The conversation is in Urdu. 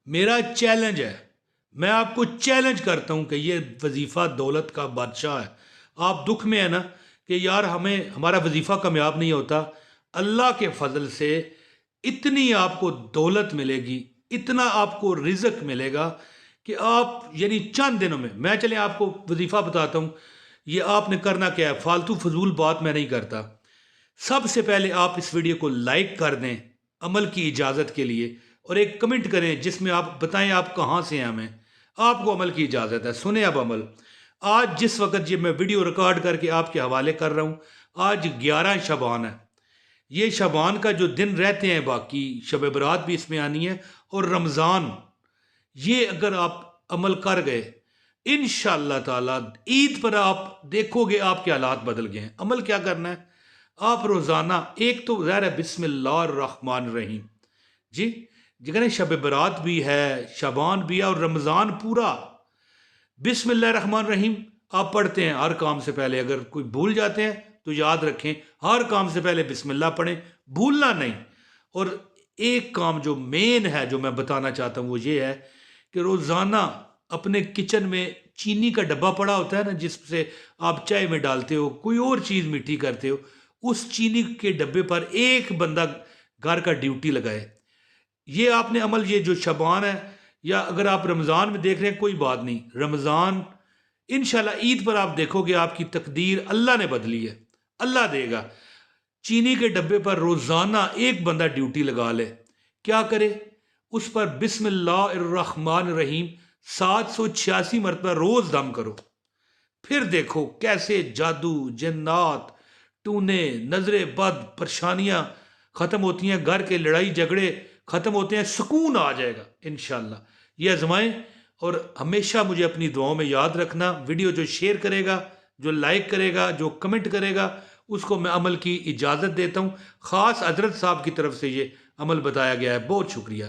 میرا چیلنج ہے، میں آپ کو چیلنج کرتا ہوں کہ یہ وظیفہ دولت کا بادشاہ ہے۔ آپ دکھ میں ہے نا کہ یار ہمیں ہمارا وظیفہ کامیاب نہیں ہوتا، اللہ کے فضل سے اتنی آپ کو دولت ملے گی، اتنا آپ کو رزق ملے گا کہ آپ یعنی چند دنوں میں چلیں آپ کو وظیفہ بتاتا ہوں۔ یہ آپ نے کرنا کیا ہے، فالتو فضول بات میں نہیں کرتا۔ سب سے پہلے آپ اس ویڈیو کو لائک کر دیں عمل کی اجازت کے لیے، اور ایک کمنٹ کریں جس میں آپ بتائیں آپ کہاں سے ہیں ہمیں۔ آپ کو عمل کی اجازت ہے، سنیں اب عمل۔ آج جس وقت یہ میں ویڈیو ریکارڈ کر کے آپ کے حوالے کر رہا ہوں، آج 11 شعبان ہے۔ یہ شعبان کا جو دن رہتے ہیں، باقی شب برات بھی اس میں آنی ہے، اور رمضان، یہ اگر آپ عمل کر گئے انشاءاللہ تعالی عید پر آپ دیکھو گے آپ کے حالات بدل گئے ہیں۔ عمل کیا کرنا ہے، آپ روزانہ ایک تو ظاہر ہے بسم اللہ الرحمن الرحیم، جی جگہ شب برات بھی ہے، شعبان بھی ہے، اور رمضان پورا بسم اللہ الرحمن الرحیم آپ پڑھتے ہیں ہر کام سے پہلے۔ اگر کوئی بھول جاتے ہیں تو یاد رکھیں ہر کام سے پہلے بسم اللہ پڑھیں، بھولنا نہیں۔ اور ایک کام جو مین ہے جو میں بتانا چاہتا ہوں وہ یہ ہے کہ روزانہ اپنے کچن میں چینی کا ڈبہ پڑا ہوتا ہے نا، جس سے آپ چائے میں ڈالتے ہو، کوئی اور چیز میٹھی کرتے ہو، اس چینی کے ڈبے پر ایک بندہ گھر کا ڈیوٹی لگائے۔ یہ آپ نے عمل، یہ جو شعبان ہے، یا اگر آپ رمضان میں دیکھ رہے ہیں کوئی بات نہیں، رمضان انشاءاللہ عید پر آپ دیکھو گے آپ کی تقدیر اللہ نے بدلی ہے، اللہ دے گا۔ چینی کے ڈبے پر روزانہ ایک بندہ ڈیوٹی لگا لے، کیا کرے، اس پر بسم اللہ الرحمن الرحیم 786 مرتبہ روز دم کرو، پھر دیکھو کیسے جادو، جنات، ٹونے، نظر بد، پریشانیاں ختم ہوتی ہیں، گھر کے لڑائی جھگڑے ختم ہوتے ہیں، سکون آ جائے گا انشاءاللہ۔ یہ آزمائیں، اور ہمیشہ مجھے اپنی دعاؤں میں یاد رکھنا۔ ویڈیو جو شیئر کرے گا، جو لائک کرے گا، جو کمنٹ کرے گا، اس کو میں عمل کی اجازت دیتا ہوں۔ خاص حضرت صاحب کی طرف سے یہ عمل بتایا گیا ہے، بہت شکریہ۔